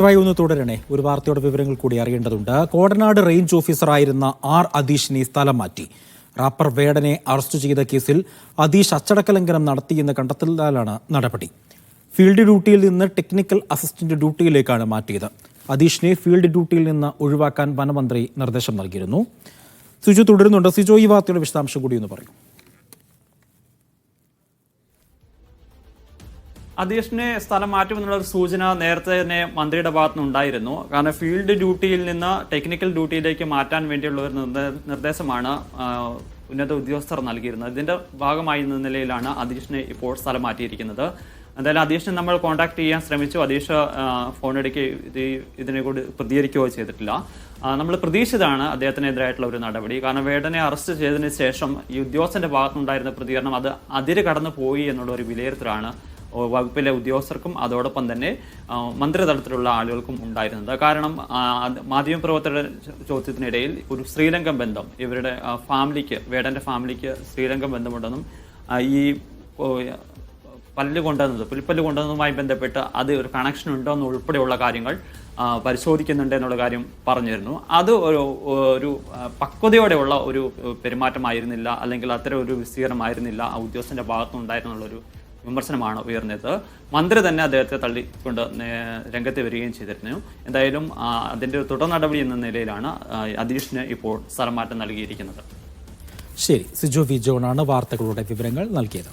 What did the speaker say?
ഒന്ന് തുടരണേ. ഒരു വാർത്തയുടെ വിവരങ്ങൾ കൂടി അറിയേണ്ടതുണ്ട്. കോടനാട് റേഞ്ച് ഓഫീസറായിരുന്ന ആർ അധീഷിനെ സ്ഥലം മാറ്റി. റാപ്പർ വേടനെ അറസ്റ്റ് ചെയ്ത കേസിൽ അധീഷ് അച്ചടക്ക ലംഘനം നടത്തിയെന്ന് കണ്ടെത്തലിലാണ് നടപടി. ഫീൽഡ് ഡ്യൂട്ടിയിൽ നിന്ന് ടെക്നിക്കൽ അസിസ്റ്റന്റ് ഡ്യൂട്ടിയിലേക്കാണ് മാറ്റിയത്. അധീഷിനെ ഫീൽഡ് ഡ്യൂട്ടിയിൽ നിന്ന് ഒഴിവാക്കാൻ വനമന്ത്രി നിർദ്ദേശം നൽകിയിരുന്നു. സിജു തുടരുന്നുണ്ട്. സിജോ, ഈ വാർത്തയുടെ വിശദാംശം കൂടി ഒന്ന് പറയൂ. അധീഷിനെ സ്ഥലം മാറ്റുമെന്നുള്ള ഒരു സൂചന നേരത്തെ തന്നെ മന്ത്രിയുടെ ഭാഗത്തുനിന്ന് ഉണ്ടായിരുന്നു. കാരണം ഫീൽഡ് ഡ്യൂട്ടിയിൽ നിന്ന് ടെക്നിക്കൽ ഡ്യൂട്ടിയിലേക്ക് മാറ്റാൻ വേണ്ടിയുള്ള ഒരു നിർദ്ദേശമാണ് ഉന്നത ഉദ്യോഗസ്ഥർ നൽകിയിരുന്നത്. ഇതിന്റെ ഭാഗമായി എന്ന നിലയിലാണ് അധീഷിനെ ഇപ്പോൾ സ്ഥലം മാറ്റിയിരിക്കുന്നത്. എന്തായാലും അധീഷിനെ നമ്മൾ കോൺടാക്ട് ചെയ്യാൻ ശ്രമിച്ചു. അധീഷ് ഫോണെടുക്കി ഇതിനെ കൂടി പ്രതികരിക്കുകയോ ചെയ്തിട്ടില്ല. നമ്മൾ പ്രതീക്ഷിച്ചതാണ് അദ്ദേഹത്തിനെതിരായിട്ടുള്ള ഒരു നടപടി. കാരണം വേടനെ അറസ്റ്റ് ചെയ്തതിന് ശേഷം ഈ ഉദ്യോഗസ്ഥന്റെ ഭാഗത്തുനിന്നുണ്ടായിരുന്ന പ്രതികരണം അത് അതിര് കടന്നു പോയി എന്നുള്ള ഒരു വിലയിരുത്തലാണ് വകുപ്പിലെ ഉദ്യോഗസ്ഥർക്കും അതോടൊപ്പം തന്നെ മന്ത്രിതലത്തിലുള്ള ആളുകൾക്കും ഉണ്ടായിരുന്നത്. കാരണം മാധ്യമപ്രവർത്തകരുടെ ചോദ്യത്തിനിടയിൽ ഒരു ശ്രീലങ്കൻ ബന്ധം ഇവരുടെ ഫാമിലിക്ക്, വേടന്റെ ഫാമിലിക്ക് ശ്രീലങ്കൻ ബന്ധമുണ്ടെന്നും ഈ പുൽപ്പല്ല് കൊണ്ടുവന്നതുമായി ബന്ധപ്പെട്ട് അത് ഒരു കണക്ഷൻ ഉണ്ടോ എന്ന് ഉൾപ്പെടെയുള്ള കാര്യങ്ങൾ പരിശോധിക്കുന്നുണ്ട് എന്നുള്ള കാര്യം പറഞ്ഞിരുന്നു. അത് ഒരു പക്വതയോടെയുള്ള ഒരു പെരുമാറ്റമായിരുന്നില്ല, അല്ലെങ്കിൽ അത്തരം ഒരു വിസ്തീർണമായിരുന്നില്ല ആ ഉദ്യോഗസ്ഥന്റെ ഭാഗത്തുനിന്നുണ്ടായിരുന്നുള്ളൊരു വിമർശനമാണ് ഉയർന്നത്. മന്ത്രി തന്നെ അദ്ദേഹത്തെ തള്ളിക്കൊണ്ട് രംഗത്ത് വരികയും ചെയ്തിരുന്നു. എന്തായാലും അതിൻ്റെ തുടർ നടപടി എന്ന നിലയിലാണ് അധീഷിന് ഇപ്പോൾ സ്ഥലം മാറ്റം നൽകിയിരിക്കുന്നത്. ശരി, സിജോ വി ജോണാണ് വാർത്തകളുടെ വിവരങ്ങൾ നൽകിയത്.